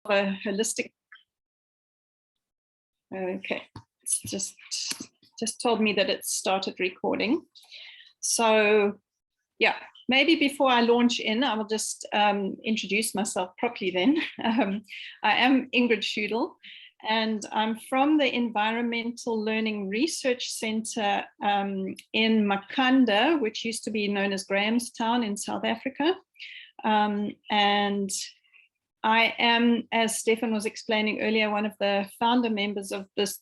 a holistic. Okay, it's just told me that it started recording. So yeah, maybe before I launch in, I will just introduce myself properly then. I am Ingrid Schudel, and I'm from the Environmental Learning Research Center in Makanda, which used to be known as Grahamstown in South Africa. And I am, as Stefan was explaining earlier, one of the founder members of the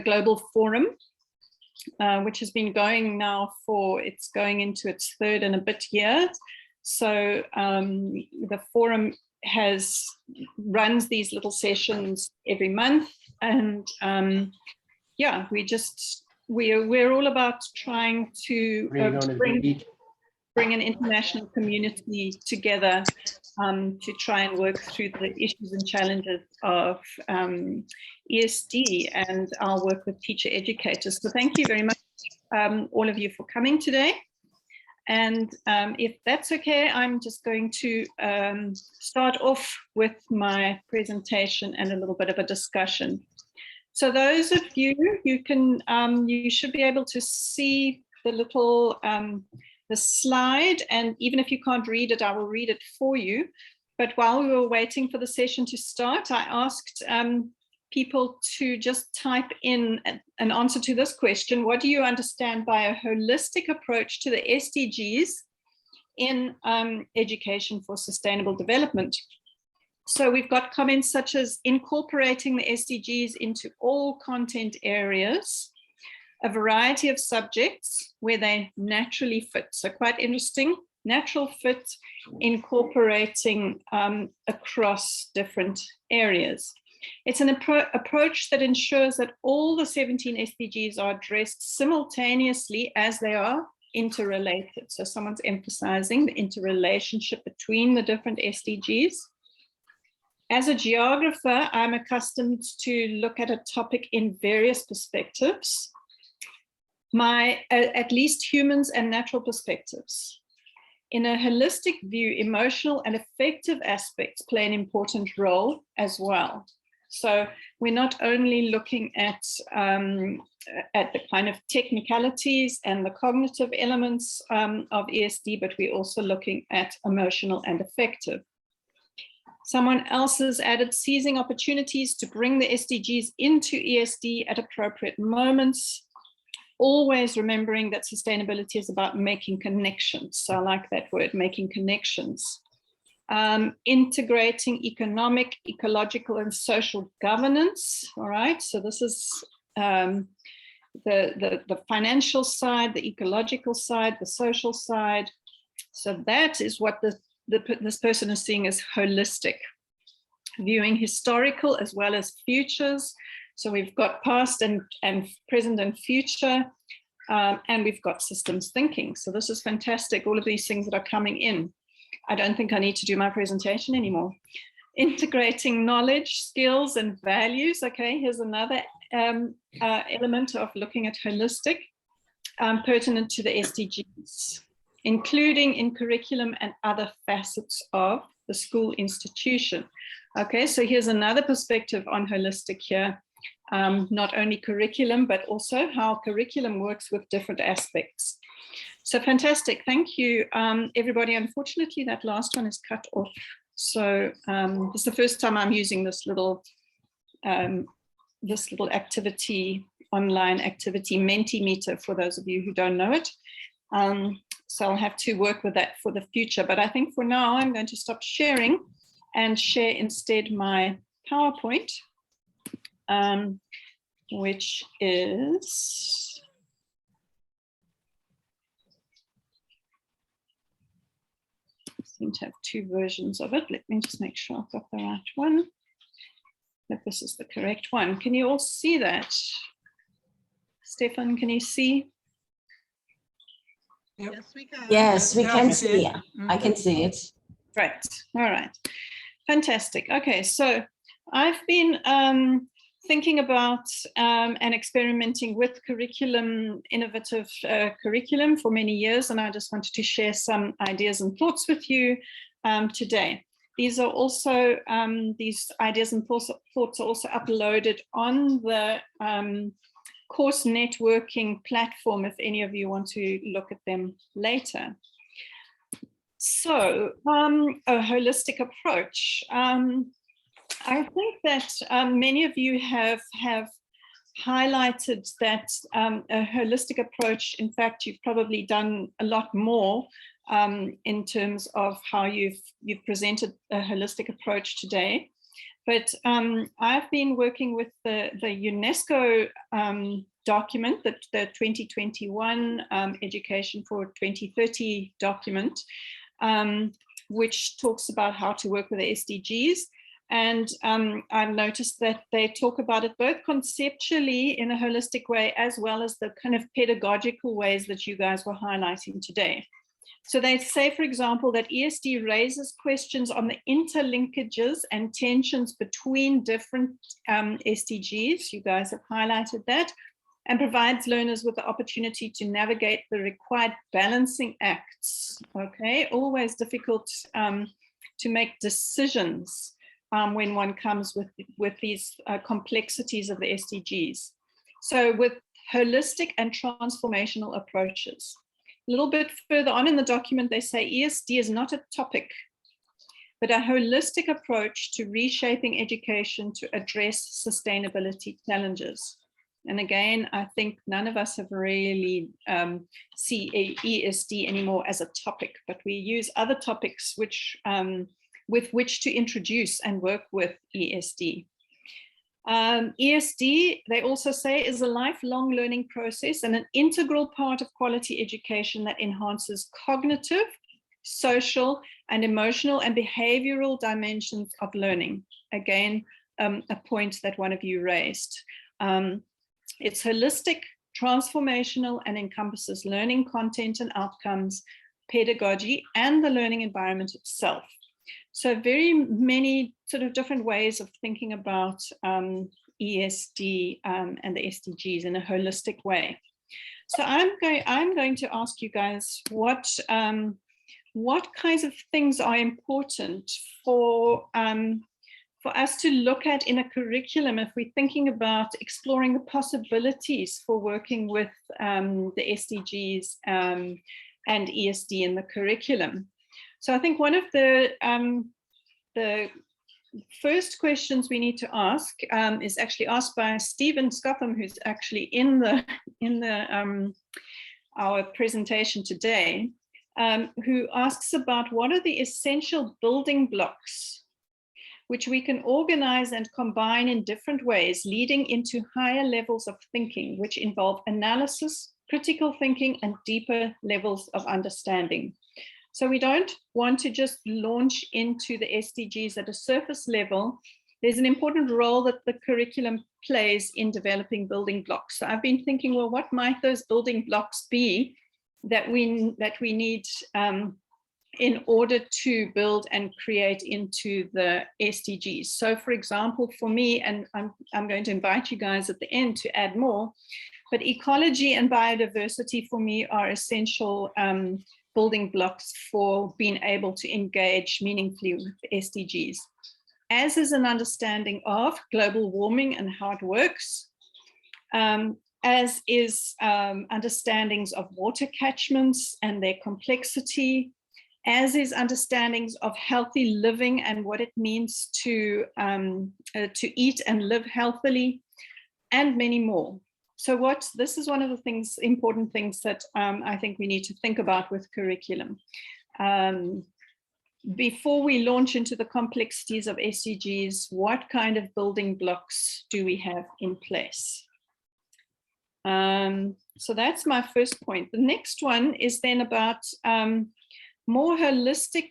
Global Forum, which has been going now it's going into its third and a bit years. So the forum runs these little sessions every month, and yeah, we're all about trying to bring an international community together to try and work through the issues and challenges of ESD and our work with teacher educators. So thank you very much, all of you, for coming today. And if that's okay, I'm just going to start off with my presentation and a little bit of a discussion. So those of you, you should be able to see the little the slide, and even if you can't read it, I will read it for you. But while we were waiting for the session to start, I asked people to just type in an answer to this question: what do you understand by a holistic approach to the SDGs in education for sustainable development? So we've got comments such as incorporating the SDGs into all content areas, a variety of subjects where they naturally fit. So quite interesting, natural fit, incorporating across different areas. It's an approach that ensures that all the 17 SDGs are addressed simultaneously as they are interrelated. So someone's emphasizing the interrelationship between the different SDGs. As a geographer, I'm accustomed to look at a topic in various perspectives. At least humans and natural perspectives. In a holistic view, emotional and affective aspects play an important role as well. So we're not only looking at the kind of technicalities and the cognitive elements of ESD, but we're also looking at emotional and affective. Someone else has added seizing opportunities to bring the SDGs into ESD at appropriate moments, always remembering that sustainability is about making connections. So I like that word, making connections. Integrating economic, ecological, and social governance. All right, so this is the financial side, the ecological side, the social side. So that is what this person is seeing as holistic, viewing historical as well as futures. So we've got past and present and future, and we've got systems thinking. So this is fantastic, all of these things that are coming in. I don't think I need to do my presentation anymore. Integrating knowledge, skills, and values. Okay, here's another element of looking at holistic, pertinent to the SDGs, including in curriculum and other facets of the school institution. Okay, so here's another perspective on holistic here. Not only curriculum, but also how curriculum works with different aspects. So fantastic, thank you, everybody. Unfortunately, that last one is cut off. So this is the first time I'm using this little activity, online activity, Mentimeter, for those of you who don't know it. So I'll have to work with that for the future. But I think for now, I'm going to stop sharing and share instead my PowerPoint. Which is I seem to have two versions of it. Let me just make sure I've got the right one, that this is the correct one. Can you all see that? Stefan, can you see? Yep. Yes, we can. Yes, we can see. I can see it. Right. All right. Fantastic. Okay, so I've been thinking about and experimenting with curriculum, innovative curriculum for many years, and I just wanted to share some ideas and thoughts with you today. These are also, these ideas and thoughts are also uploaded on the course networking platform if any of you want to look at them later. So, a holistic approach. I think that many of you have highlighted that a holistic approach, in fact, you've probably done a lot more in terms of how you've presented a holistic approach today. But I've been working with the UNESCO document, the 2021 Education for 2030 document, which talks about how to work with the SDGs. And I've noticed that they talk about it both conceptually in a holistic way, as well as the kind of pedagogical ways that you guys were highlighting today. So they say, for example, that ESD raises questions on the interlinkages and tensions between different SDGs. You guys have highlighted that, and provides learners with the opportunity to navigate the required balancing acts. Okay, always difficult to make decisions when one comes with these complexities of the SDGs. So with holistic and transformational approaches. A little bit further on in the document, they say ESD is not a topic, but a holistic approach to reshaping education to address sustainability challenges. And again, I think none of us have really see ESD anymore as a topic, but we use other topics which with which to introduce and work with ESD. ESD, they also say, is a lifelong learning process and an integral part of quality education that enhances cognitive, social, and emotional and behavioral dimensions of learning. Again, a point that one of you raised. It's holistic, transformational, and encompasses learning content and outcomes, pedagogy, and the learning environment itself. So very many sort of different ways of thinking about ESD and the SDGs in a holistic way. So I'm going to ask you guys what kinds of things are important for us to look at in a curriculum if we're thinking about exploring the possibilities for working with the SDGs and ESD in the curriculum. So I think one of the first questions we need to ask is actually asked by Stephen Scotham, who's actually in our presentation today, who asks about what are the essential building blocks which we can organize and combine in different ways, leading into higher levels of thinking, which involve analysis, critical thinking, and deeper levels of understanding. So we don't want to just launch into the SDGs at a surface level. There's an important role that the curriculum plays in developing building blocks. So I've been thinking, well, what might those building blocks be that we need in order to build and create into the SDGs? So for example, for me, and I'm going to invite you guys at the end to add more, but ecology and biodiversity for me are essential building blocks for being able to engage meaningfully with SDGs, as is an understanding of global warming and how it works, as is understandings of water catchments and their complexity, as is understandings of healthy living and what it means to eat and live healthily, and many more. So this is one of the important things that I think we need to think about with curriculum. Before we launch into the complexities of SDGs, what kind of building blocks do we have in place? So that's my first point. The next one is then about more holistic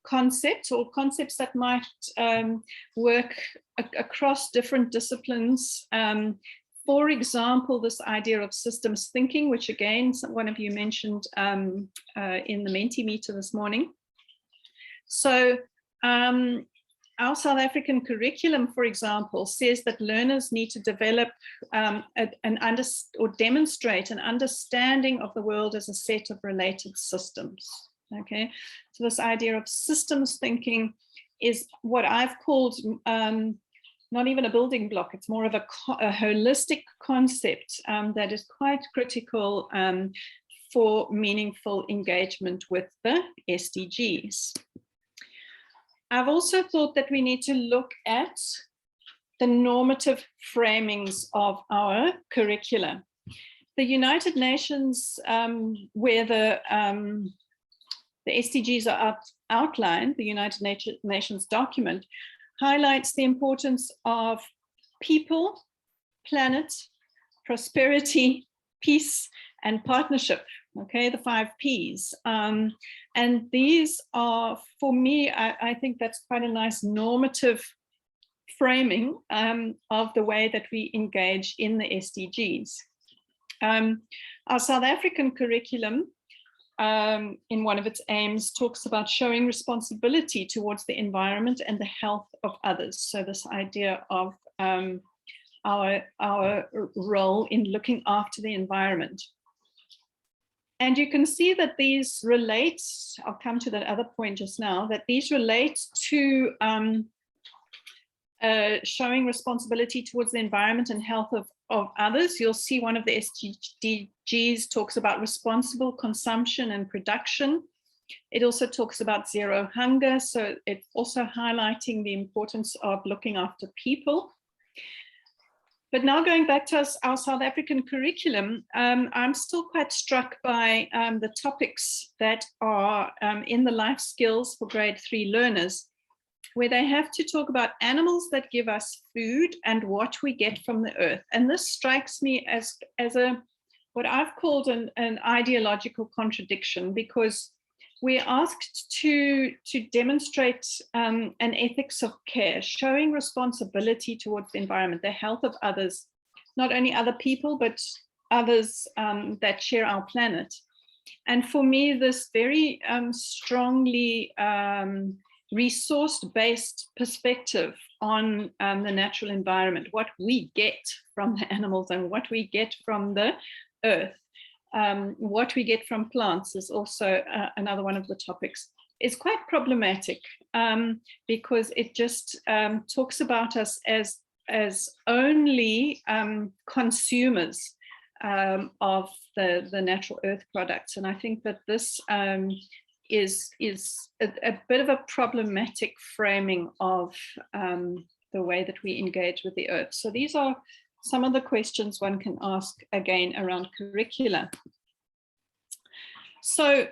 concepts, or concepts that might work across different disciplines. For example, this idea of systems thinking, which again, one of you mentioned in the Mentimeter this morning. So our South African curriculum, for example, says that learners need to develop or demonstrate an understanding of the world as a set of related systems. Okay, so this idea of systems thinking is what I've called not even a building block, it's more of a holistic concept that is quite critical for meaningful engagement with the SDGs. I've also thought that we need to look at the normative framings of our curricula. The United Nations, where the SDGs are outlined, the United Nations document, highlights the importance of people, planet, prosperity, peace, and partnership. Okay, the 5 Ps. And these are, for me, I think that's quite a nice normative framing of the way that we engage in the SDGs. Our South African curriculum, in one of its aims, talks about showing responsibility towards the environment and the health of others. So this idea of our role in looking after the environment. And you can see that these relate, I'll come to that other point just now, that these relate to showing responsibility towards the environment and health of others. You'll see one of the SDGs talks about responsible consumption and production. It also talks about zero hunger. So it's also highlighting the importance of looking after people. But now going back to our South African curriculum, I'm still quite struck by the topics that are in the life skills for grade 3 learners, where they have to talk about animals that give us food and what we get from the earth. And this strikes me as what I've called an ideological contradiction, because we're asked to demonstrate an ethics of care, showing responsibility towards the environment, the health of others, not only other people, but others that share our planet. And for me, this very strongly resource-based perspective on the natural environment, what we get from the animals and what we get from the earth, what we get from plants is also another one of the topics. It's quite problematic because it just talks about us as only consumers of the natural earth products. And I think that this is a bit of a problematic framing of the way that we engage with the earth. So these are some of the questions one can ask again around curricula. So,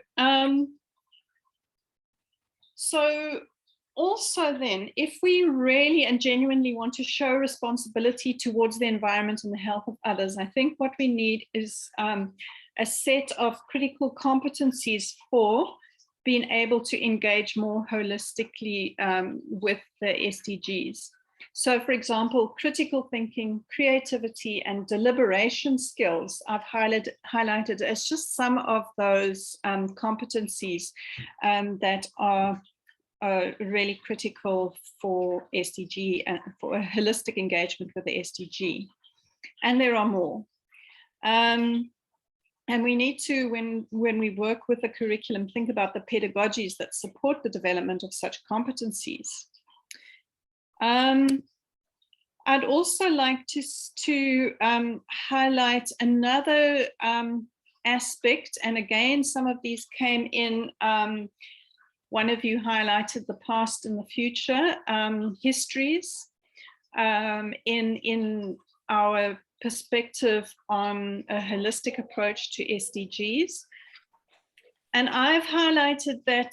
also then, if we really and genuinely want to show responsibility towards the environment and the health of others, I think what we need is a set of critical competencies for being able to engage more holistically with the SDGs. So, for example, critical thinking, creativity, and deliberation skills I've highlighted as just some of those competencies that are really critical for SDG and for a holistic engagement with the SDG. And there are more. And we need to, when we work with the curriculum, think about the pedagogies that support the development of such competencies. I'd also like to highlight another aspect, and again, some of these came in, one of you highlighted the past and the future histories in our perspective on a holistic approach to SDGs. And I've highlighted that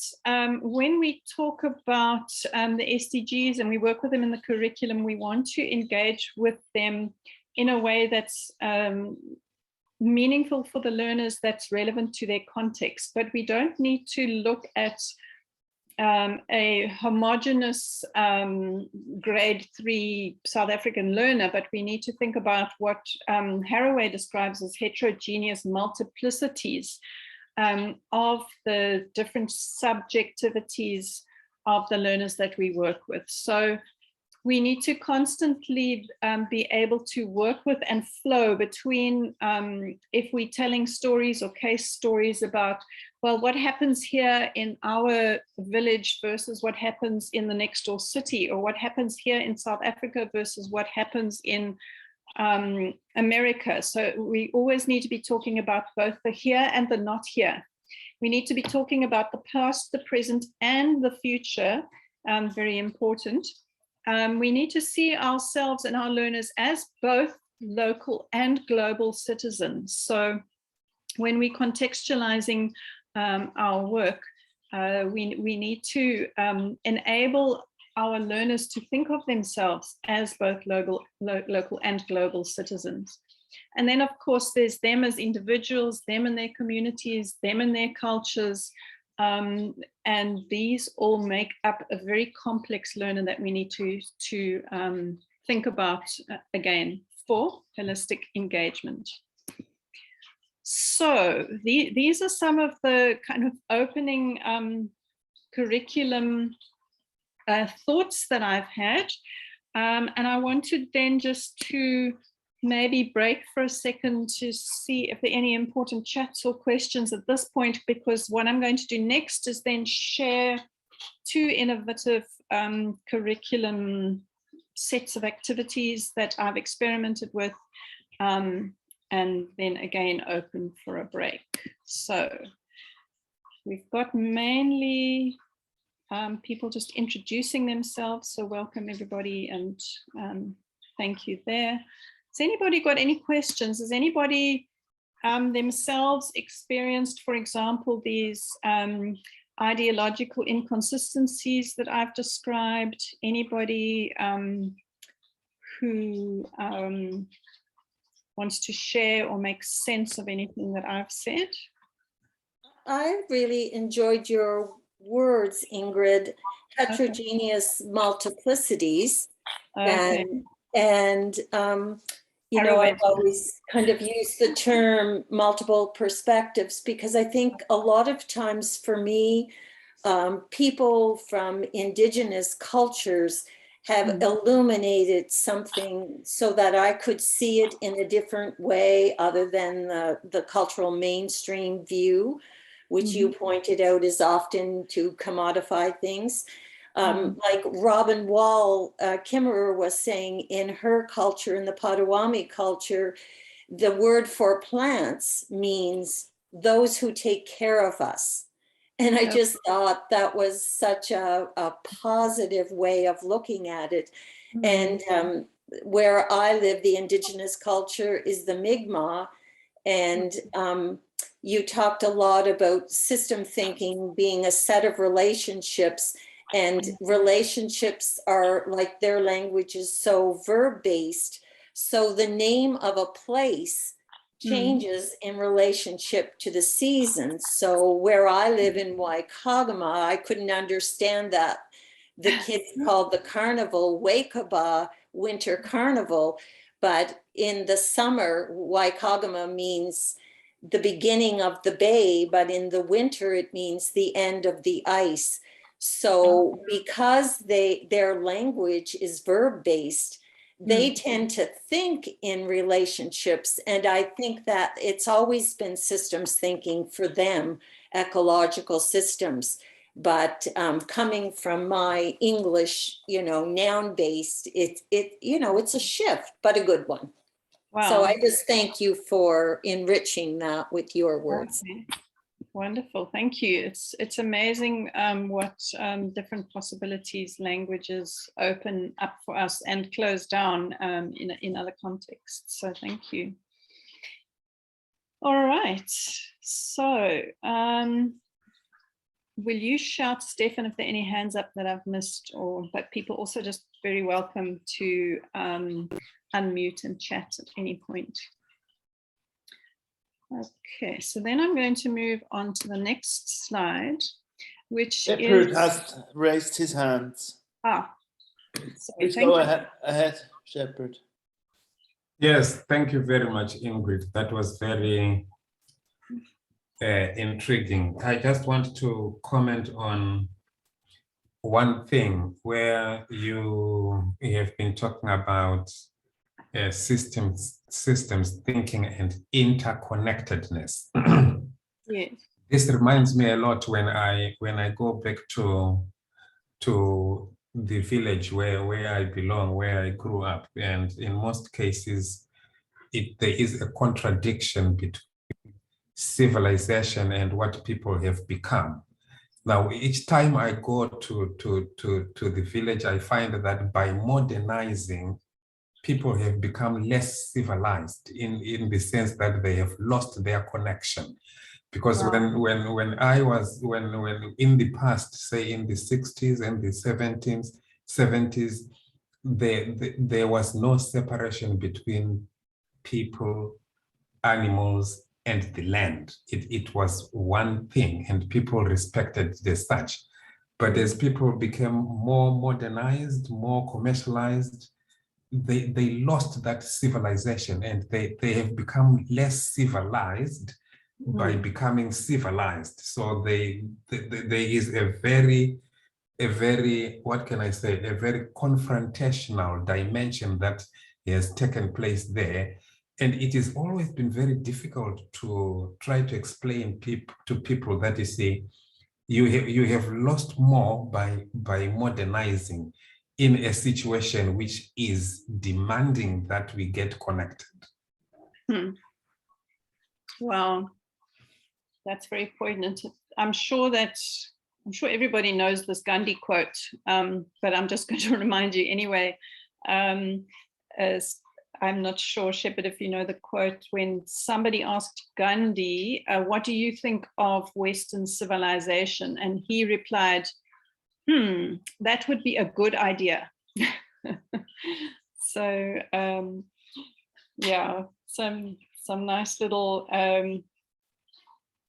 when we talk about the SDGs and we work with them in the curriculum, we want to engage with them in a way that's meaningful for the learners, that's relevant to their context. But we don't need to look at a homogeneous grade 3 South African learner, but we need to think about what Haraway describes as heterogeneous multiplicities of the different subjectivities of the learners that we work with. So we need to constantly be able to work with and flow between, if we're telling stories or case stories about well, what happens here in our village versus what happens in the next door city, or what happens here in South Africa versus what happens in America. So we always need to be talking about both the here and the not here. We need to be talking about the past, the present, and the future, very important. We need to see ourselves and our learners as both local and global citizens. So when we're contextualizing our work, we need to enable our learners to think of themselves as both local and global citizens. And then, of course, there's them as individuals, them and their communities, them and their cultures. And these all make up a very complex learner that we need to think about, again, for holistic engagement. So these are some of the kind of opening curriculum thoughts that I've had. And I wanted then just to maybe break for a second to see if there are any important chats or questions at this point, because what I'm going to do next is then share 2 innovative curriculum sets of activities that I've experimented with, and then again open for a break. So we've got mainly people just introducing themselves, so welcome everybody, and thank you there. Has anybody got any questions? Has anybody themselves experienced, for example, these ideological inconsistencies that I've described? Anybody who wants to share or make sense of anything that I've said? I really enjoyed your words, Ingrid. Heterogeneous multiplicities. Okay. And you know, I've always kind of used the term multiple perspectives because I think a lot of times for me, people from indigenous cultures have illuminated something so that I could see it in a different way other than the cultural mainstream view, which you pointed out is often to commodify things. Like Robin Wall Kimmerer was saying, in her culture, in the Potawatomi culture, the word for plants means those who take care of us. And I just thought that was such a positive way of looking at it. And where I live, the indigenous culture is the Mi'kmaq. And you talked a lot about system thinking being a set of relationships. And relationships are, like, their language is so verb-based. So the name of a place changes in relationship to the seasons. So where I live in Waikagama, I couldn't understand that. The kids called the carnival Waikaba Winter Carnival. But in the summer, Waikagama means the beginning of the bay, but in the winter, it means the end of the ice. So because their language is verb-based, they tend to think in relationships. And I think that it's always been systems thinking for them, ecological systems. But coming from my English, you know, noun-based, it's a shift, but a good one. Wow. So I just thank you for enriching that with your words. Okay. Wonderful, thank you. It's amazing what different possibilities languages open up for us and close down in other contexts. So thank you. All right, so will you shout, Stefan, if there are any hands up that I've missed, but people also just very welcome to unmute and chat at any point. Okay, so then I'm going to move on to the next slide, which Shepherd has raised his hands. Sorry, please go ahead, Shepherd. Yes, thank you very much, Ingrid. That was very intriguing. I just want to comment on one thing where you have been talking about systems thinking and interconnectedness. Yes. This reminds me a lot when I go back to the village where I belong, where I grew up, and in most cases, there is a contradiction between civilization and what people have become. Now, each time I go to the village, I find that by modernizing, people have become less civilized in the sense that they have lost their connection. Because when I was in the past, say in the 60s and the 70s, there was no separation between people, animals, and the land. It was one thing, and people respected it as such. But as people became more modernized, more commercialized, they lost that civilization, and they have become less civilized by becoming civilized. So there is a very, what can I say, a very confrontational dimension that has taken place there. And it has always been very difficult to try to explain to people that, you see, you have lost more by modernizing in a situation which is demanding that we get connected. Wow, that's very poignant. I'm sure everybody knows this Gandhi quote, but I'm just going to remind you anyway. As I'm not sure, Shepherd, if you know the quote, when somebody asked Gandhi, what do you think of Western civilization? And he replied, that would be a good idea. So, yeah, some nice little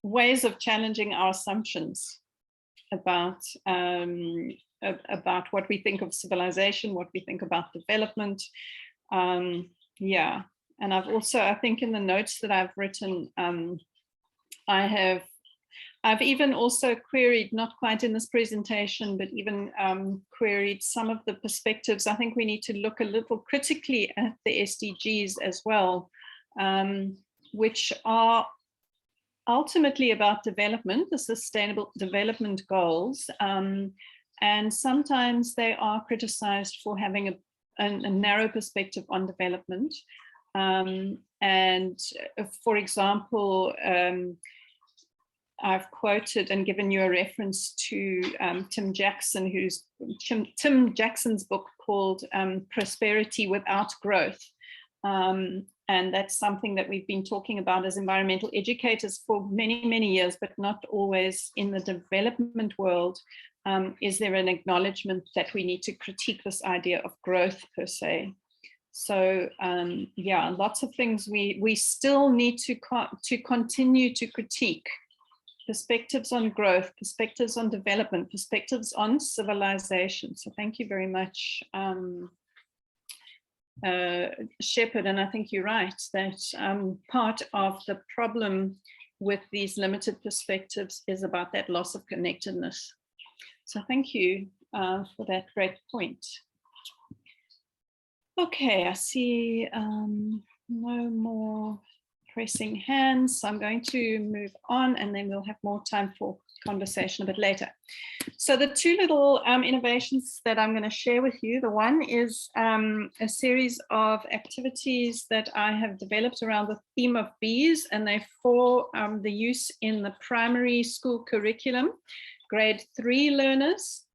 ways of challenging our assumptions about what we think of civilization, what we think about development. Yeah, and I've also, I think in the notes that I've written, I've even also queried, not quite in this presentation, but even queried some of the perspectives. I think we need to look a little critically at the SDGs as well, which are ultimately about development, the Sustainable Development Goals. And sometimes they are criticized for having a narrow perspective on development. And for example, I've quoted and given you a reference to Tim Jackson's book called Prosperity Without Growth. And that's something that we've been talking about as environmental educators for many, many years, but not always in the development world. Is there an acknowledgement that we need to critique this idea of growth per se? So yeah, lots of things we still need to continue to critique. Perspectives on growth, perspectives on development, perspectives on civilization. So thank you very much, Shepherd. And I think you're right that part of the problem with these limited perspectives is about that loss of connectedness. So thank you for that great point. Okay, I see no more pressing hands. So I'm going to move on, and then we'll have more time for conversation a bit later. So the two little innovations that I'm going to share with you, the one is a series of activities that I have developed around the theme of bees, and they're for the use in the primary school curriculum, grade 3 learners.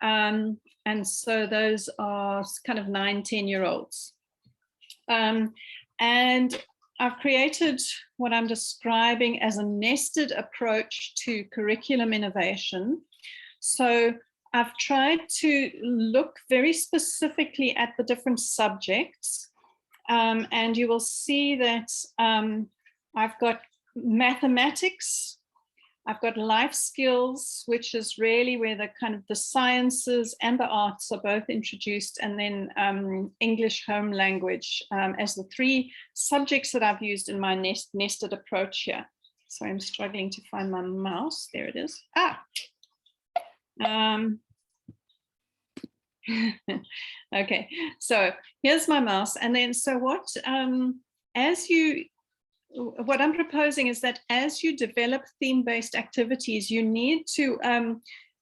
And so those are kind of 9-10-year-olds. And I've created what I'm describing as a nested approach to curriculum innovation. So I've tried to look very specifically at the different subjects. And you will see that I've got mathematics, I've got life skills, which is really where the kind of the sciences and the arts are both introduced, and then English home language as the 3 subjects that I've used in my nested approach here. So I'm struggling to find my mouse. There it is. Okay, so here's my mouse. And then so what, as you what I'm proposing is that as you develop theme-based activities, you need to,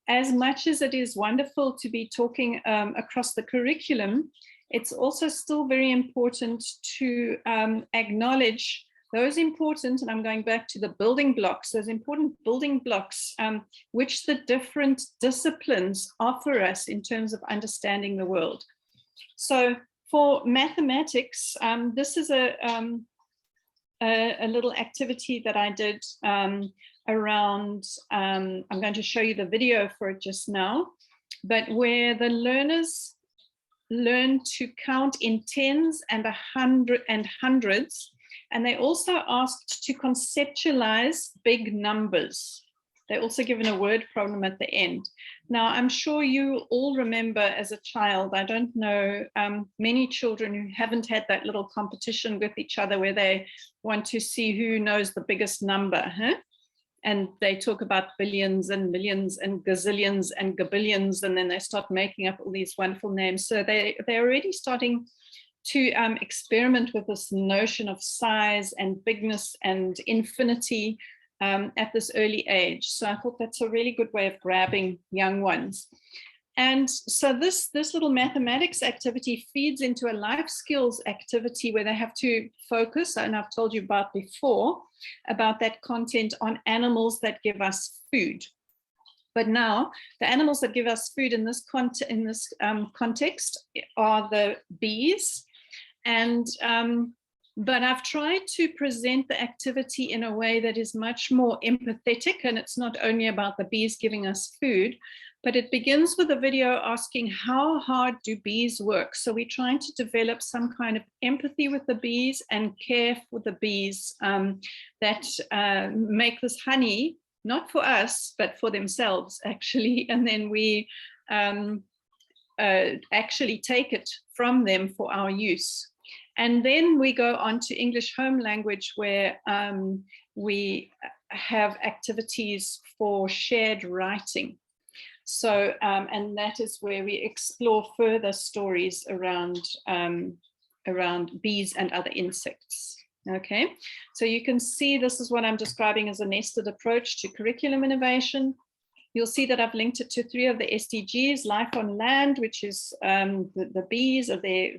as much as it is wonderful to be talking across the curriculum, it's also still very important to acknowledge those important, and I'm going back to the building blocks, those important building blocks, which the different disciplines offer us in terms of understanding the world. So for mathematics, this is a little activity that I did around, I'm going to show you the video for it just now, but where the learners learn to count in tens and hundreds, and they also asked to conceptualize big numbers. They're also given a word problem at the end. Now, I'm sure you all remember as a child, I don't know, many children who haven't had that little competition with each other where they want to see who knows the biggest number, huh? And they talk about billions and millions and gazillions and gabillions, and then they start making up all these wonderful names. So they're already starting to experiment with this notion of size and bigness and infinity at this early age. So I thought that's a really good way of grabbing young ones. And so this little mathematics activity feeds into a life skills activity where they have to focus, and I've told you about before, about that content on animals that give us food. But now the animals that give us food in this context are the bees. And but I've tried to present the activity in a way that is much more empathetic, and it's not only about the bees giving us food, but it begins with a video asking how hard do bees work. So we're trying to develop some kind of empathy with the bees and care for the bees that make this honey, not for us, but for themselves actually. And then we actually take it from them for our use. And then we go on to English home language, where we have activities for shared writing. So, and that is where we explore further stories around bees and other insects. Okay, so you can see this is what I'm describing as a nested approach to curriculum innovation. You'll see that I've linked it to 3 of the SDGs, life on land, which is the bees, or their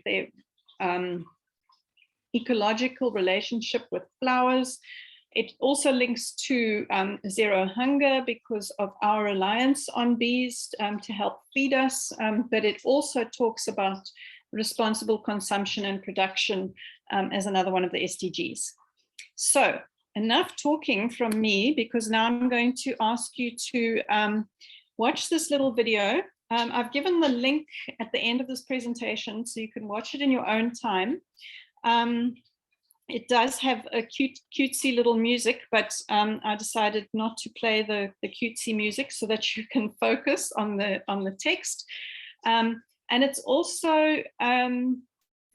ecological relationship with flowers. It also links to zero hunger because of our reliance on bees to help feed us, but it also talks about responsible consumption and production as another one of the SDGs. So enough talking from me, because now I'm going to ask you to watch this little video. I've given the link at the end of this presentation so you can watch it in your own time. It does have a cutesy little music, but I decided not to play the cutesy music so that you can focus on the text. And it's also,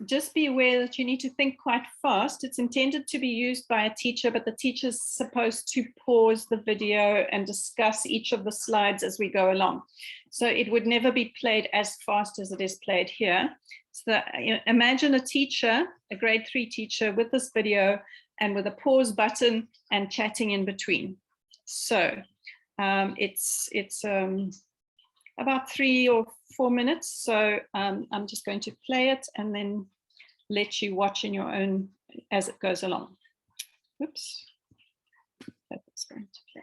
just be aware that you need to think quite fast. It's intended to be used by a teacher, but the teacher's supposed to pause the video and discuss each of the slides as we go along. So it would never be played as fast as it is played here. So imagine a teacher, a grade 3 teacher, with this video and with a pause button and chatting in between. So it's about 3 or 4 minutes. So I'm just going to play it and then let you watch in your own as it goes along. Oops, that's going to play.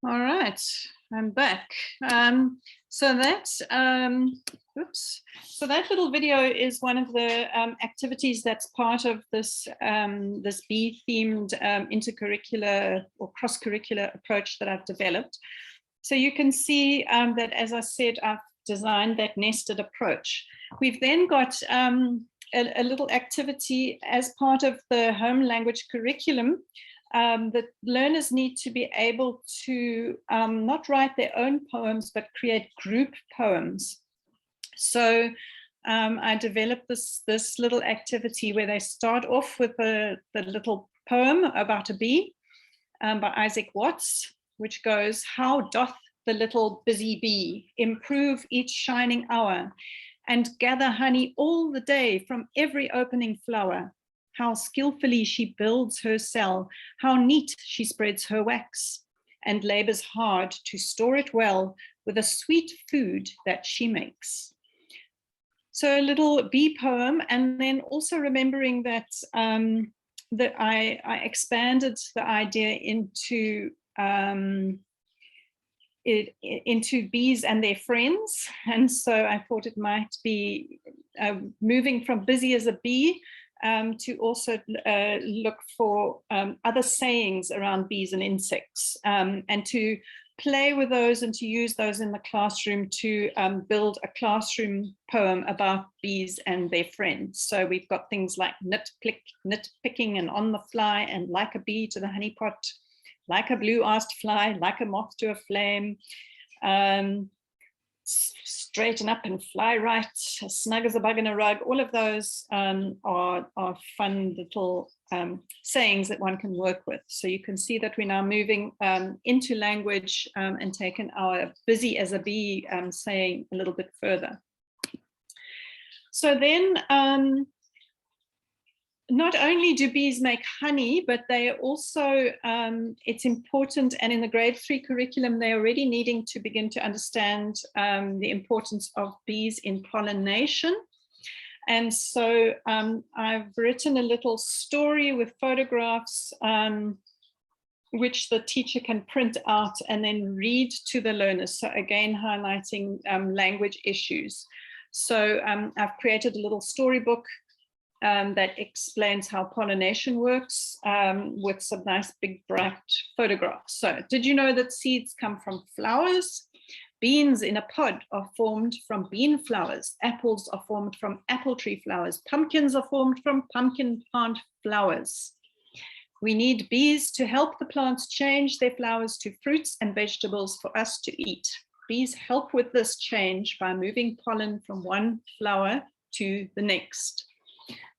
All right, I'm back. So that's, oops. So that little video is one of the activities that's part of this, this bee-themed intercurricular or cross-curricular approach that I've developed. So you can see that, as I said, I've designed that nested approach. We've then got a little activity as part of the home language curriculum that learners need to be able to not write their own poems, but create group poems. So I developed this little activity where they start off with the little poem about a bee by Isaac Watts, which goes, "How doth the little busy bee improve each shining hour and gather honey all the day from every opening flower. How skillfully she builds her cell, how neat she spreads her wax, and labors hard to store it well with a sweet food that she makes." So a little bee poem, and then also remembering that that I expanded the idea into into bees and their friends, and so I thought it might be moving from busy as a bee to also look for other sayings around bees and insects, and to play with those and to use those in the classroom to build a classroom poem about bees and their friends. So we've got things like nitpicking and on the fly and like a bee to the honey pot, like a blue-asked fly, like a moth to a flame, straighten up and fly right, as snug as a bug in a rug. All of those are fun little sayings that one can work with. So you can see that we're now moving into language and taken our busy as a bee saying a little bit further. So then, not only do bees make honey, but they are also, it's important, and in the grade 3 curriculum, they're already needing to begin to understand the importance of bees in pollination. And so I've written a little story with photographs, which the teacher can print out and then read to the learners. So again, highlighting language issues. So I've created a little storybook that explains how pollination works with some nice big bright photographs. So did you know that seeds come from flowers? Beans in a pod are formed from bean flowers. Apples are formed from apple tree flowers. Pumpkins are formed from pumpkin plant flowers. We need bees to help the plants change their flowers to fruits and vegetables for us to eat. Bees help with this change by moving pollen from one flower to the next.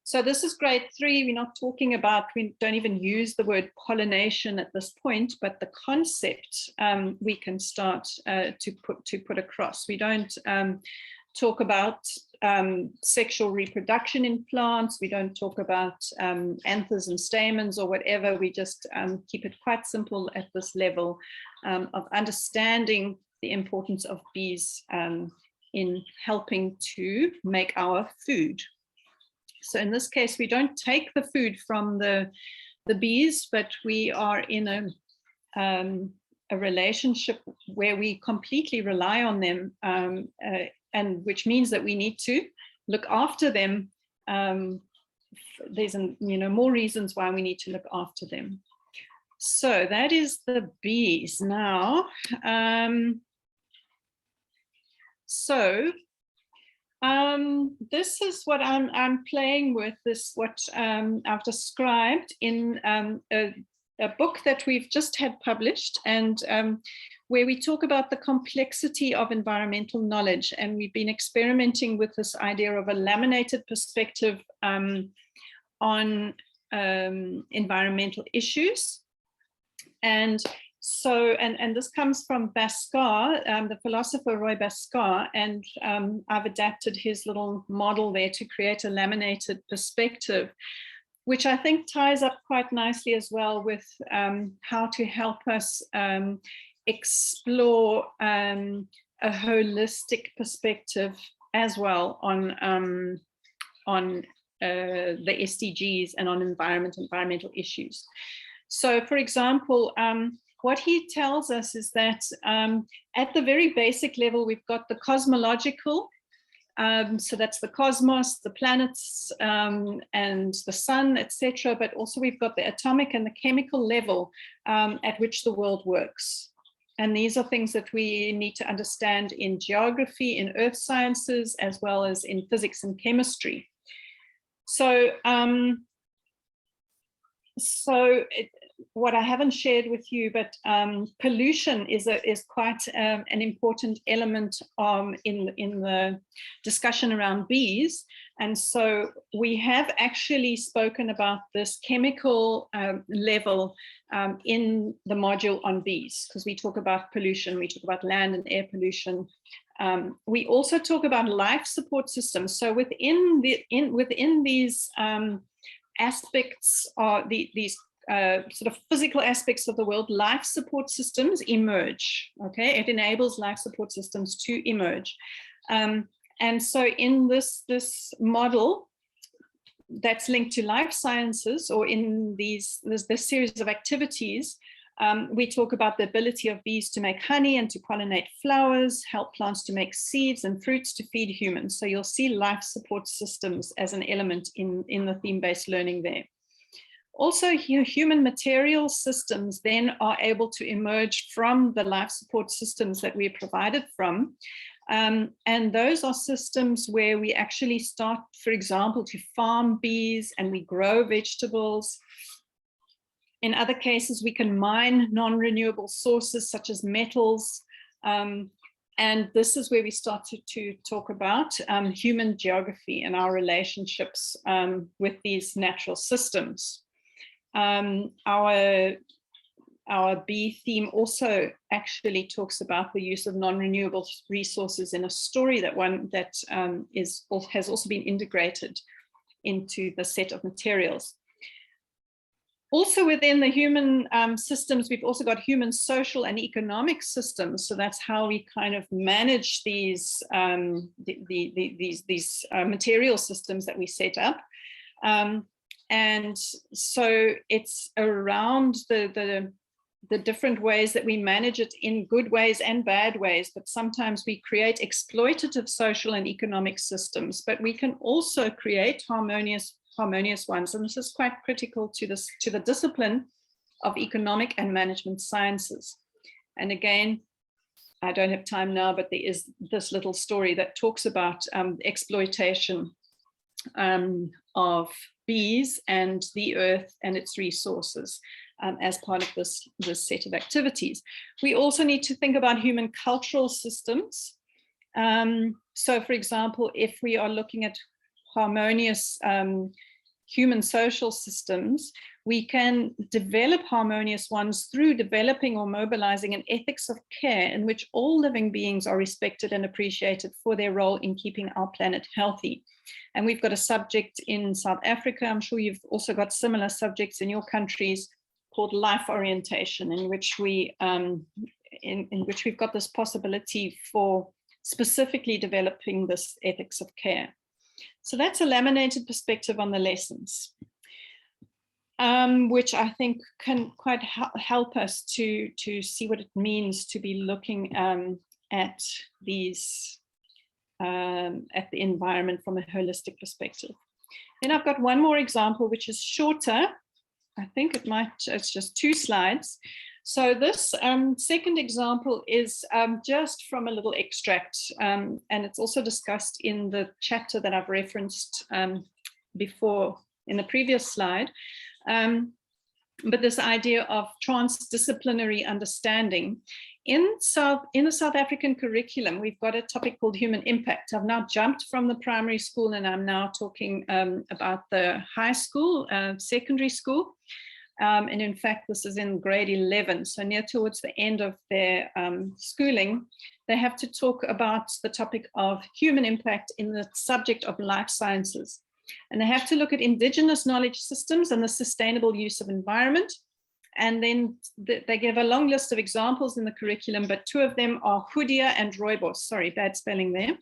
So this is grade 3. We're not talking about, we don't even use the word pollination at this point, but the concept we can start to put across. We don't talk about sexual reproduction in plants. We don't talk about anthers and stamens or whatever. We just keep it quite simple at this level of understanding the importance of bees in helping to make our food. So in this case, we don't take the food from the bees, but we are in a relationship where we completely rely on them, and which means that we need to look after them. There's more reasons why we need to look after them. So that is the bees. Now, this is what I'm playing with, what I've described in a book that we've just had published, and where we talk about the complexity of environmental knowledge. And we've been experimenting with this idea of a laminated perspective on environmental issues. And so, and this comes from Bhaskar, the philosopher Roy Bhaskar, and I've adapted his little model there to create a laminated perspective, which I think ties up quite nicely as well with how to help us explore a holistic perspective as well on the SDGs and on environmental issues. So, for example, what he tells us is that at the very basic level, we've got the cosmological. So that's the cosmos, the planets, and the sun, etc. But also we've got the atomic and the chemical level at which the world works. And these are things that we need to understand in geography, in earth sciences, as well as in physics and chemistry. So, what I haven't shared with you, but pollution is quite an important element in the discussion around bees. And so we have actually spoken about this chemical level in the module on bees, because we talk about pollution, we talk about land and air pollution. We also talk about life support systems. So within these aspects, these sort of physical aspects of the world, life support systems emerge. Okay, it enables life support systems to emerge. And so in this model that's linked to life sciences, or in this series of activities, we talk about the ability of bees to make honey and to pollinate flowers, help plants to make seeds and fruits to feed humans. So you'll see life support systems as an element in the theme-based learning there. Also, human material systems then are able to emerge from the life support systems that we're provided from. And those are systems where we actually start, for example, to farm bees and we grow vegetables. In other cases, we can mine non-renewable sources such as metals. And this is where we start to talk about human geography and our relationships with these natural systems. Our bee theme also actually talks about the use of non-renewable resources in a story that has also been integrated into the set of materials. Also within the human systems, we've also got human social and economic systems. So that's how we kind of manage these material systems that we set up. And so it's around the different ways that we manage it in good ways and bad ways, but sometimes we create exploitative social and economic systems, but we can also create harmonious ones. And this is quite critical to the discipline of economic and management sciences. And again, I don't have time now, but there is this little story that talks about exploitation of bees and the earth and its resources as part of this set of activities. We also need to think about human cultural systems. So for example, if we are looking at harmonious human social systems, we can develop harmonious ones through developing or mobilizing an ethics of care in which all living beings are respected and appreciated for their role in keeping our planet healthy. And we've got a subject in South Africa, I'm sure you've also got similar subjects in your countries, called life orientation, in which we've got this possibility for specifically developing this ethics of care. So that's a laminated perspective on the lessons, which I think can quite help us to see what it means to be looking at these at the environment from a holistic perspective. Then I've got one more example, which is shorter. I think it's just 2 slides. So this second example is just from a little extract, and it's also discussed in the chapter that I've referenced before in the previous slide. But this idea of transdisciplinary understanding. In the South African curriculum, we've got a topic called human impact. I've now jumped from the primary school and I'm now talking about the high school, secondary school. And in fact, this is in grade 11. So near towards the end of their schooling, they have to talk about the topic of human impact in the subject of life sciences. And they have to look at indigenous knowledge systems and the sustainable use of environment. And then they give a long list of examples in the curriculum, but 2 of them are Hoodia and rooibos. Sorry, bad spelling there.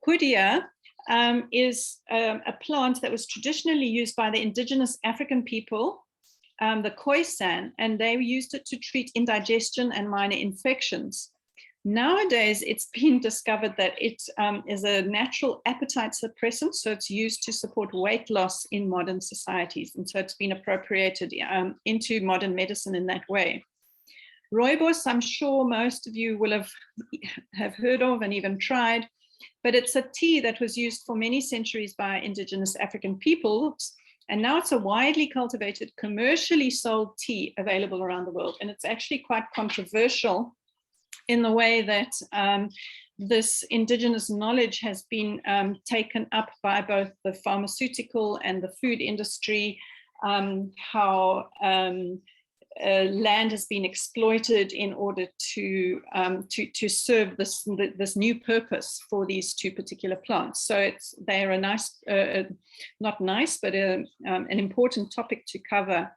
Hoodia is a plant that was traditionally used by the indigenous African people the khoisan, and they used it to treat indigestion and minor infections. Nowadays, it's been discovered that it is a natural appetite suppressant, so it's used to support weight loss in modern societies, and so it's been appropriated into modern medicine in that way. Rooibos, I'm sure most of you will have heard of and even tried, but it's a tea that was used for many centuries by indigenous African peoples, and now it's a widely cultivated, commercially sold tea available around the world, and it's actually quite controversial in the way that this indigenous knowledge has been taken up by both the pharmaceutical and the food industry, how land has been exploited in order to serve this new purpose for these two particular plants. So they're a nice, not nice, but an important topic to cover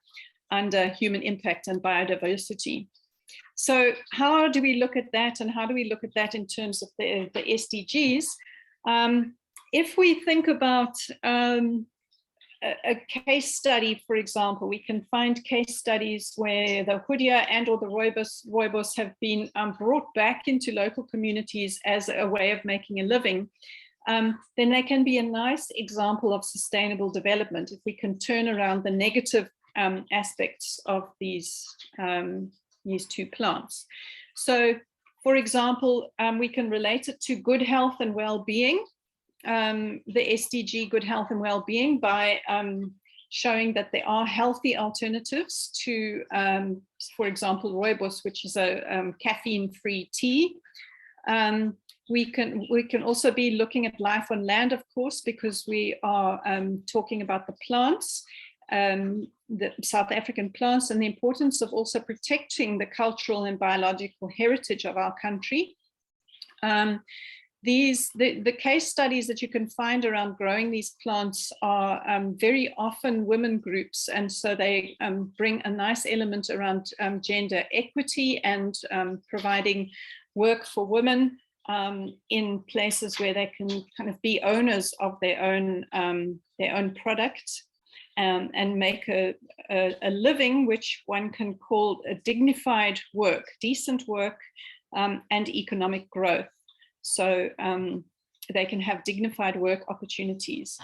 under human impact and biodiversity. So how do we look at that, and how do we look at that in terms of the SDGs? If we think about a case study, for example, we can find case studies where the hudia and or the rooibos have been brought back into local communities as a way of making a living. Then they can be a nice example of sustainable development if we can turn around the negative aspects of these two plants. So, for example, we can relate it to good health and well-being, the SDG good health and well-being, by showing that there are healthy alternatives to, for example, rooibos, which is a caffeine-free tea. We can also be looking at life on land, of course, because we are talking about the plants, the South African plants, and the importance of also protecting the cultural and biological heritage of our country. The case studies that you can find around growing these plants are very often women groups, and so they bring a nice element around gender equity and providing work for women in places where they can kind of be owners of their own product. And make a living which one can call a dignified work, decent work, and economic growth. So they can have dignified work opportunities.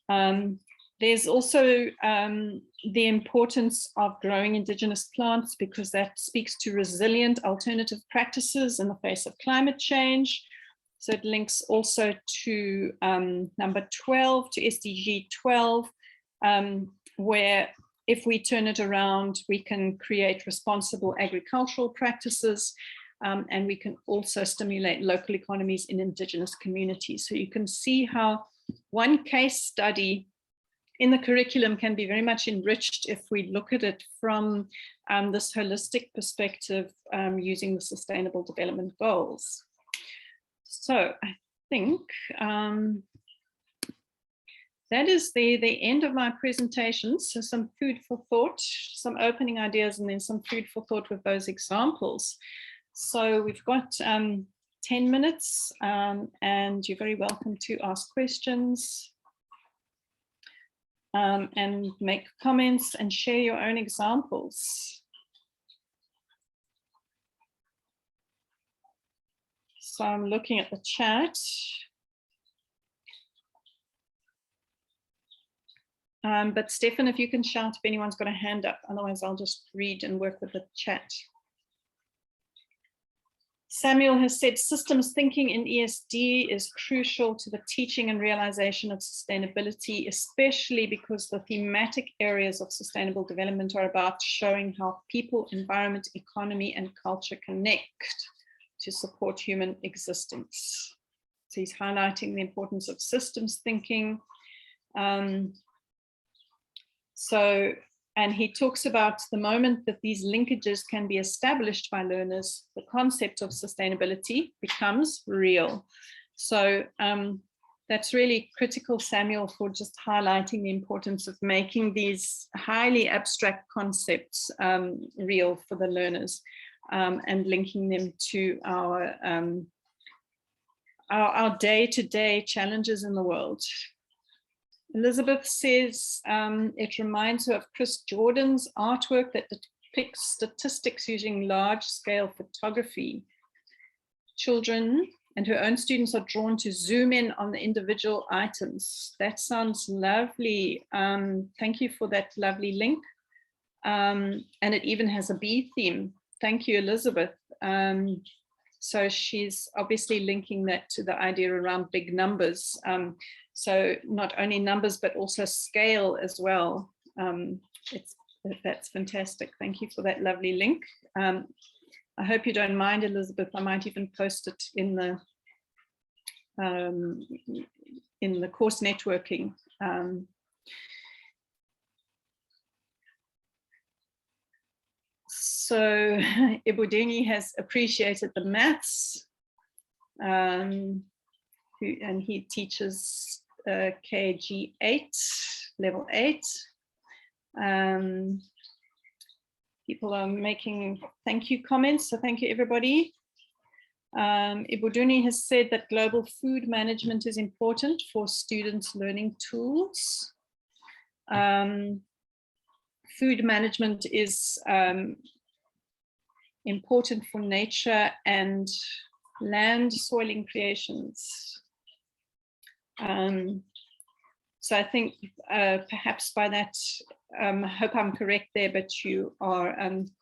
There's also the importance of growing indigenous plants, because that speaks to resilient alternative practices in the face of climate change. So it links also to number 12, to SDG 12, where if we turn it around, we can create responsible agricultural practices, and we can also stimulate local economies in indigenous communities. So you can see how one case study in the curriculum can be very much enriched if we look at it from this holistic perspective, using the Sustainable Development Goals. So I think that is the end of my presentation. So some food for thought, some opening ideas, and then some food for thought with those examples. So we've got 10 minutes, and you're very welcome to ask questions and make comments and share your own examples. So I'm looking at the chat. But Stefan, if you can shout if anyone's got a hand up, otherwise I'll just read and work with the chat. Samuel has said systems thinking in ESD is crucial to the teaching and realization of sustainability, especially because the thematic areas of sustainable development are about showing how people, environment, economy, and culture connect to support human existence. So he's highlighting the importance of systems thinking. And he talks about the moment that these linkages can be established by learners, the concept of sustainability becomes real. So that's really critical, Samuel, for just highlighting the importance of making these highly abstract concepts real for the learners, and linking them to our day-to-day challenges in the world. Elizabeth says it reminds her of Chris Jordan's artwork that depicts statistics using large-scale photography. Children and her own students are drawn to zoom in on the individual items. That sounds lovely. Thank you for that lovely link. And it even has a bee theme. Thank you, Elizabeth. So she's obviously linking that to the idea around big numbers. So not only numbers, but also scale as well. That's fantastic. Thank you for that lovely link. I hope you don't mind, Elizabeth. I might even post it in the course networking. So Ibudini has appreciated the maths, and he teaches KG 8, level 8. People are making thank you comments, so thank you everybody. Ibudini has said that global food management is important for students learning tools. Food management is important for nature and land soiling creations. So I think perhaps by that, I hope I'm correct there, but you are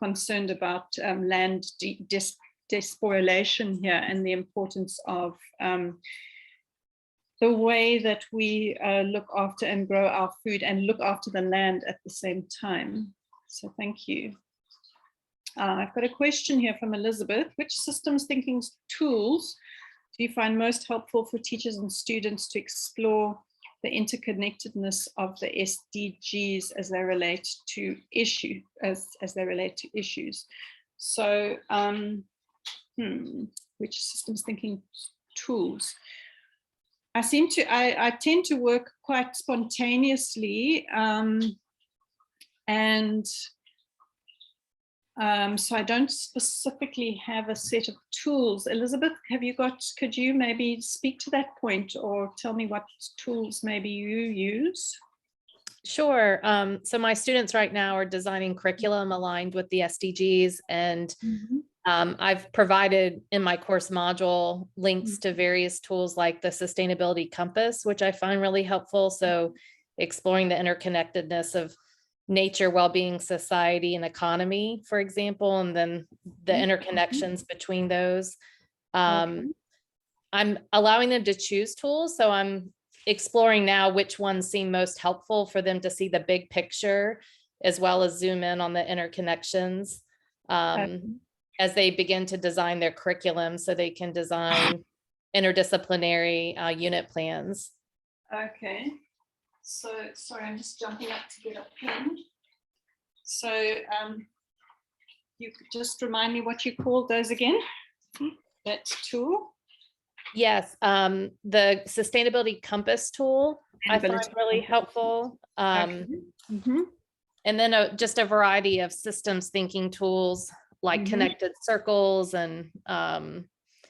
concerned about land despoilation here and the importance of the way that we look after and grow our food and look after the land at the same time. So thank you. I've got a question here from Elizabeth. Which systems thinking tools do you find most helpful for teachers and students to explore the interconnectedness of the SDGs as they relate to issues? So, which systems thinking tools? I tend to work quite spontaneously, so I don't specifically have a set of tools. Elizabeth, could you maybe speak to that point or tell me what tools maybe you use? Sure. So my students right now are designing curriculum aligned with the SDGs, and I've provided in my course module links to various tools like the Sustainability Compass, which I find really helpful. So exploring the interconnectedness of nature, well-being, society, and economy, for example, and then the interconnections between those. I'm allowing them to choose tools. So I'm exploring now which ones seem most helpful for them to see the big picture, as well as zoom in on the interconnections as they begin to design their curriculum so they can design interdisciplinary unit plans. Okay. So, sorry, I'm just jumping up to get a pen. So you could just remind me what you called those again? That tool? Yes, the Sustainability Compass tool I find really helpful. And then just a variety of systems thinking tools like connected circles and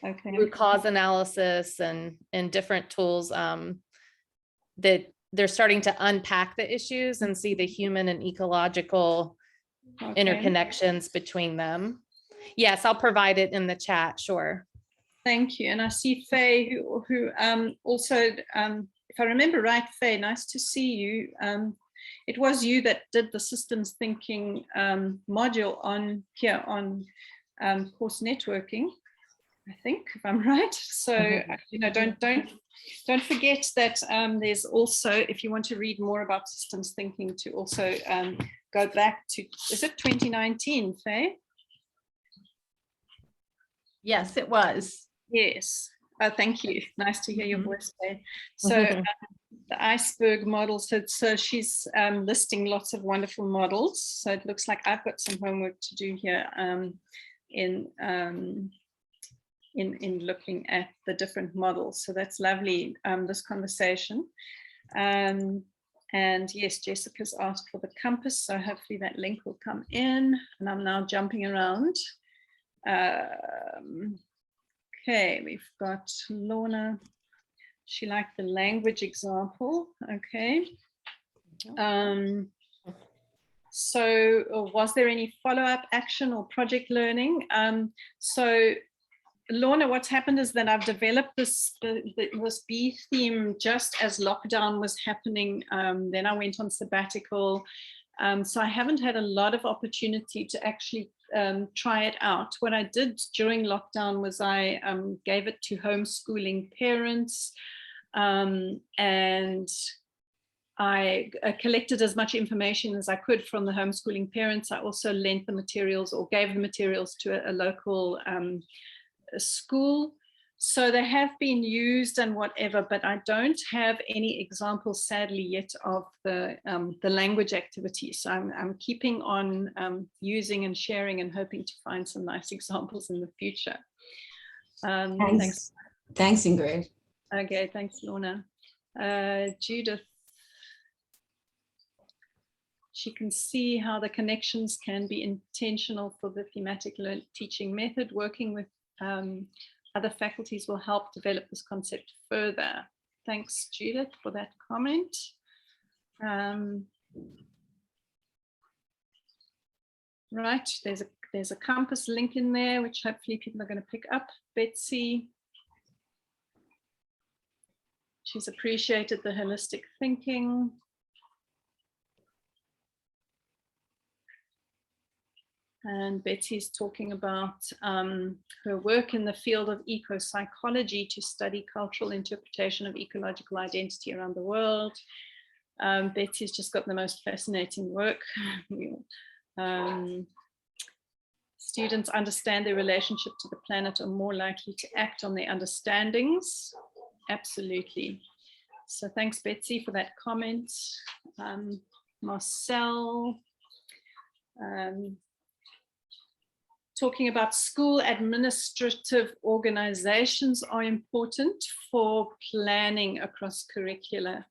root cause analysis and different tools that they're starting to unpack the issues and see the human and ecological interconnections between them. Yes, I'll provide it in the chat, sure. Thank you. And I see Faye who also, if I remember right, Faye, nice to see you. It was you that did the systems thinking module on here on course networking, I think, if I'm right. So don't forget that there's also, if you want to read more about systems thinking, to also go back to, is it 2019, Faye? Yes, it was. Yes. Thank you. Nice to hear your voice, Faye. So the iceberg model, so she's listing lots of wonderful models. So it looks like I've got some homework to do here in looking at the different models. So that's lovely, this conversation. And yes, Jessica's asked for the compass, so hopefully that link will come in. And I'm now jumping around. Okay, we've got Lorna. she liked the language example. Okay. So was there any follow-up action or project learning? So Lorna, what's happened is that I've developed this B theme just as lockdown was happening. Then I went on sabbatical. So I haven't had a lot of opportunity to actually try it out. What I did during lockdown was I gave it to homeschooling parents, and I collected as much information as I could from the homeschooling parents. I also lent the materials or gave the materials to a local school. So they have been used and whatever, but I don't have any examples, sadly, yet of the language activities. So I'm keeping on using and sharing and hoping to find some nice examples in the future. Thanks. Thanks, Ingrid. Okay, thanks, Lorna. Judith. She can see how the connections can be intentional for the thematic teaching method. Working with other faculties will help develop this concept further. Thanks, Judith, for that comment. Right, there's a compass link in there, which hopefully people are going to pick up. Betsy. She's appreciated the holistic thinking. And Betsy's talking about her work in the field of eco-psychology to study cultural interpretation of ecological identity around the world. Betsy's just got the most fascinating work. Students understand their relationship to the planet are more likely to act on their understandings. Absolutely. So thanks, Betsy, for that comment. Marcel. Talking about school administrative organizations are important for planning across curricula.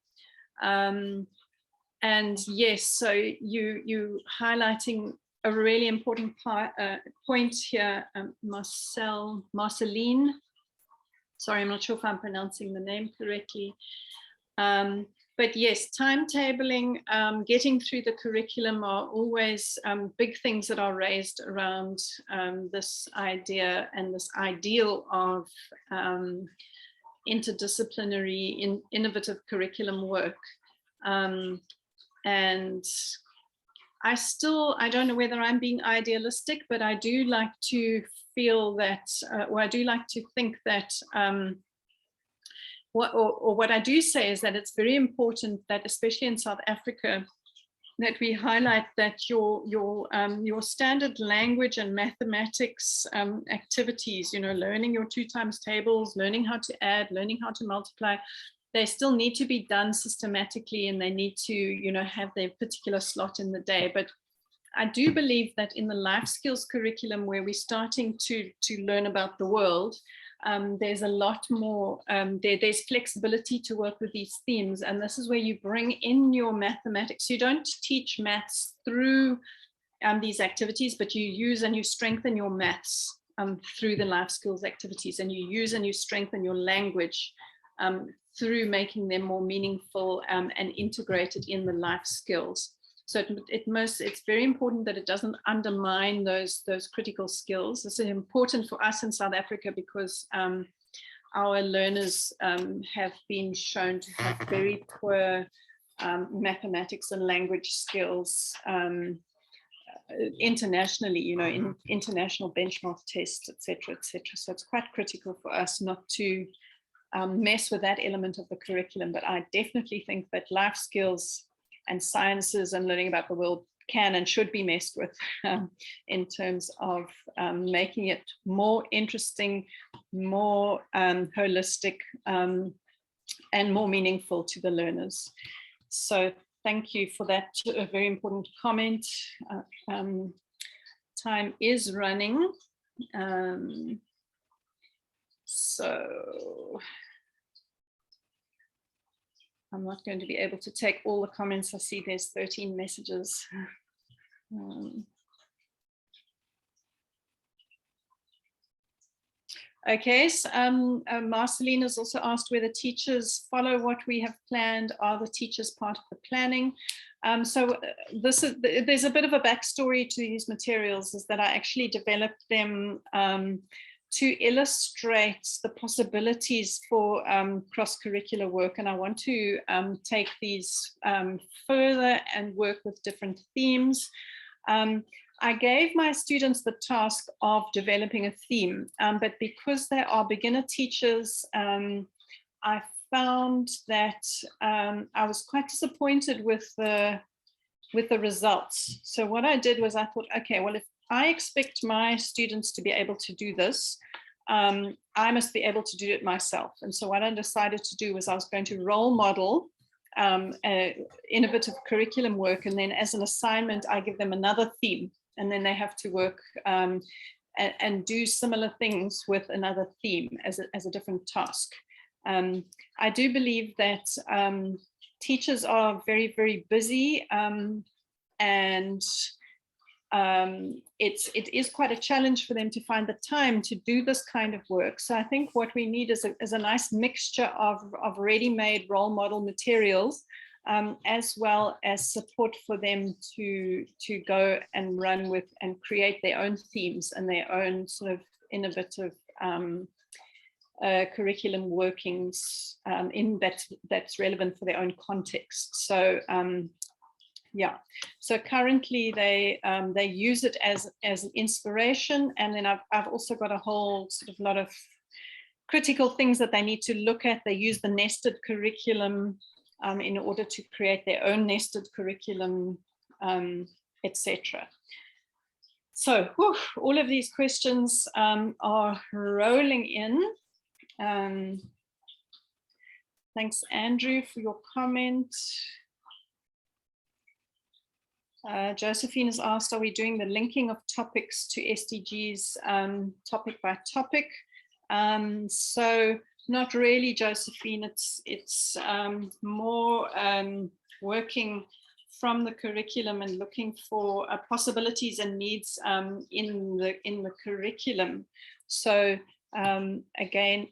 And yes, so you highlighting a really important point here, Marceline. Sorry, I'm not sure if I'm pronouncing the name correctly. But yes, timetabling, getting through the curriculum are always big things that are raised around this idea and this ideal of interdisciplinary, innovative curriculum work. And I don't know whether I'm being idealistic, but I do like to feel that, or I do like to think that what I do say is that it's very important that, especially in South Africa, that we highlight that your standard language and mathematics activities, learning your 2 times tables, learning how to add, learning how to multiply, they still need to be done systematically, and they need to, have their particular slot in the day. But I do believe that in the life skills curriculum, where we're starting to learn about the world, there's a lot more, there's flexibility to work with these themes. And this is where you bring in your mathematics. You don't teach maths through these activities, but you use and you strengthen your maths through the life skills activities, and you use and you strengthen your language through making them more meaningful and integrated in the life skills. So it's very important that it doesn't undermine those critical skills. This is important for us in South Africa because our learners have been shown to have very poor mathematics and language skills internationally, in international benchmark tests, etc., etc. So it's quite critical for us not to mess with that element of the curriculum. But I definitely think that life skills and sciences and learning about the world can and should be messed with in terms of making it more interesting, more holistic, and more meaningful to the learners. So thank you for that very important comment. Time is running. So I'm not going to be able to take all the comments. I see there's 13 messages. Okay, so Marceline has also asked whether teachers follow what we have planned. Are the teachers part of the planning? There's a bit of a backstory to these materials, is that I actually developed them to illustrate the possibilities for cross-curricular work, and I want to take these further and work with different themes. I gave my students the task of developing a theme, but because they are beginner teachers, I found that I was quite disappointed with the results. So what I did was I thought, okay, well, if I expect my students to be able to do this, I must be able to do it myself. And so what I decided to do was I was going to role model innovative curriculum work, and then as an assignment, I give them another theme, and then they have to work and do similar things with another theme as a different task. I do believe that teachers are very, very busy, and it is quite a challenge for them to find the time to do this kind of work. So I think what we need is a nice mixture of ready-made role model materials, as well as support for them to go and run with and create their own themes and their own sort of innovative curriculum workings that's relevant for their own context. So yeah, so currently they use it as an inspiration, and then I've also got a whole sort of lot of critical things that they need to look at. They use the nested curriculum in order to create their own nested curriculum, etc. So all of these questions are rolling in. Thanks, Andrew, for your comment. Josephine has asked, are we doing the linking of topics to SDGs topic by topic? So not really, Josephine. It's more working from the curriculum and looking for possibilities and needs in the curriculum. So again,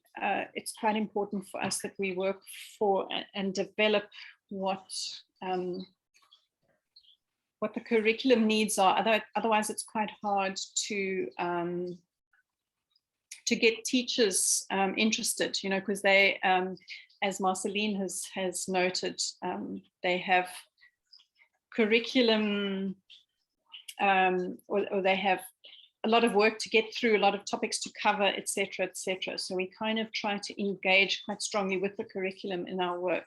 it's quite important for us that we work for and develop what the curriculum needs are. Otherwise, it's quite hard to get teachers interested, you know, because they, as Marceline has noted, they have curriculum, or they have a lot of work to get through, a lot of topics to cover, etc., etc. So we kind of try to engage quite strongly with the curriculum in our work.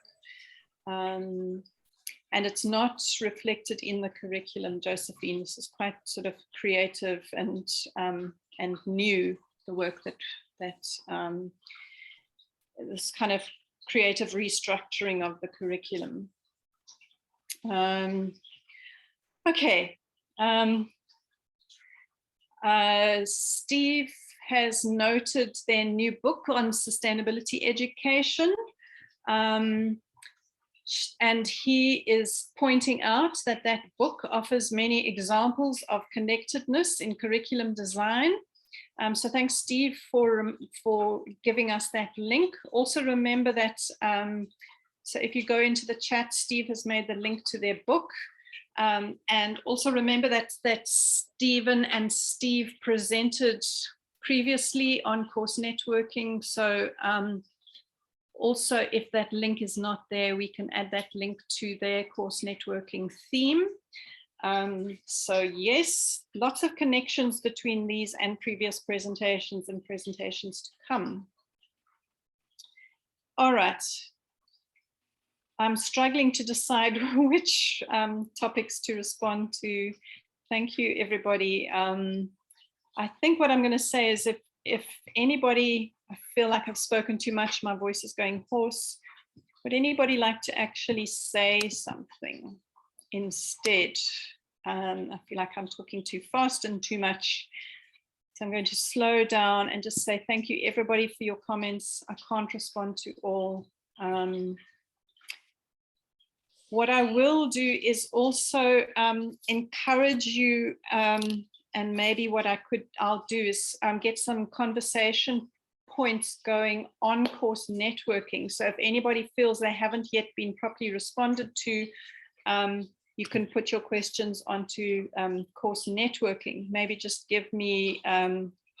And it's not reflected in the curriculum, Josephine. This is quite sort of creative and new, the work that this kind of creative restructuring of the curriculum. Okay. Steve has noted their new book on sustainability education. And he is pointing out that that book offers many examples of connectedness in curriculum design. So thanks, Steve, for giving us that link. Also remember that, so if you go into the chat, Steve has made the link to their book. And also remember that Stephen and Steve presented previously on course networking. So also, if that link is not there, we can add that link to their course networking theme. So yes, lots of connections between these and previous presentations and presentations to come. All right. I'm struggling to decide which topics to respond to. Thank you, everybody. I think what I'm going to say is if anybody, I feel like I've spoken too much, my voice is going hoarse. Would anybody like to actually say something instead? I feel like I'm talking too fast and too much. So I'm going to slow down and just say thank you, everybody, for your comments. I can't respond to all. What I will do is also encourage you, and maybe what I'll do is get some conversation points going on course networking. So if anybody feels they haven't yet been properly responded to, you can put your questions onto course networking. Maybe just give me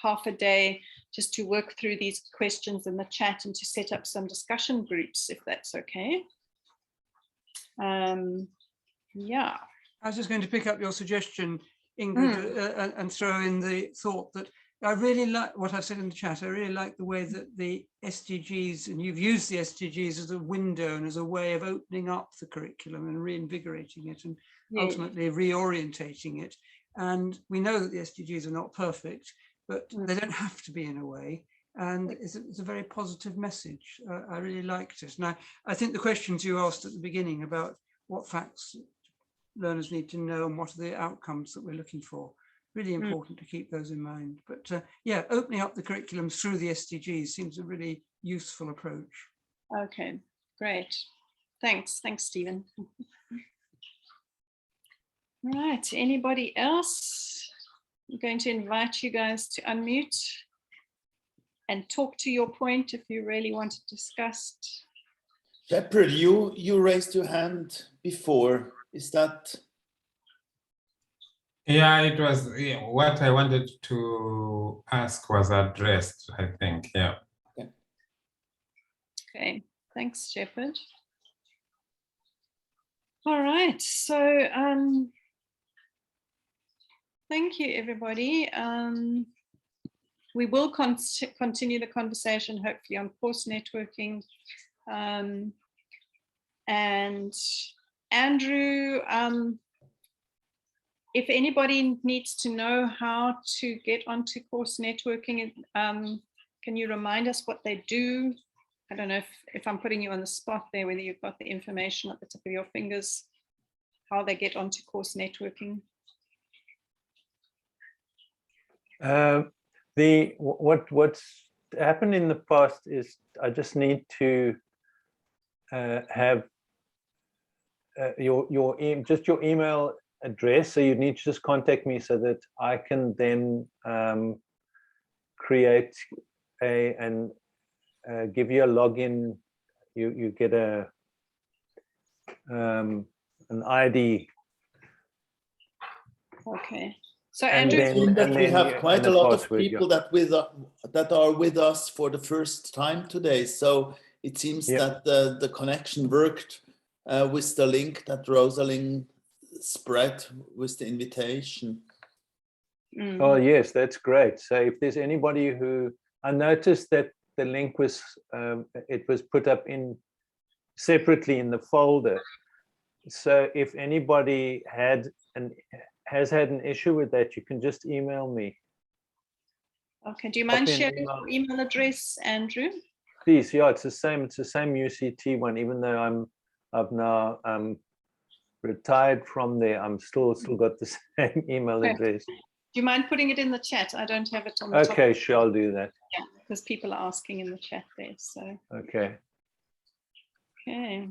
half a day just to work through these questions in the chat and to set up some discussion groups, if that's okay. Yeah. I was just going to pick up your suggestion, Ingrid, and throw in the thought that I really like what I've said in the chat. I really like the way that the SDGs, and you've used the SDGs as a window and as a way of opening up the curriculum and reinvigorating it and ultimately reorientating it. And we know that the SDGs are not perfect, but they don't have to be in a way. And it's a very positive message. I really liked it. Now, I think the questions you asked at the beginning about what facts learners need to know and what are the outcomes that we're looking for, really important to keep those in mind. But yeah, opening up the curriculum through the SDGs seems a really useful approach. Okay, great. Thanks, Stephen. Right, anybody else? I'm going to invite you guys to unmute and talk to your point if you really want to discuss. Shepherd, you raised your hand before. Is that? Yeah, it was what I wanted to ask was addressed, I think. Yeah. Okay, thanks, Shepherd. All right, so thank you, everybody. We will continue the conversation, hopefully, on course networking. And Andrew, if anybody needs to know how to get onto course networking, can you remind us what they do? I don't know if I'm putting you on the spot there, whether you've got the information at the tip of your fingers, how they get onto course networking. What's happened in the past is I just need to have your email address, so you need to just contact me so that I can then create and give you a login. You get an ID. Okay. So Andrew, we have quite a lot of people that are with us for the first time today. So it seems that the connection worked with the link that Rosalind spread with the invitation. Oh yes, that's great. So if there's anybody who, I noticed that the link was it was put up in separately in the folder. So if anybody has had an issue with that, you can just email me. Okay, do you mind sharing your email address, Andrew? Please, yeah, it's the same UCT one, even though I've now retired from there. I'm still got the same email address. Do you mind putting it in the chat? I don't have it on the top. Okay, sure, I'll do that. Yeah, because people are asking in the chat there. So okay. Okay.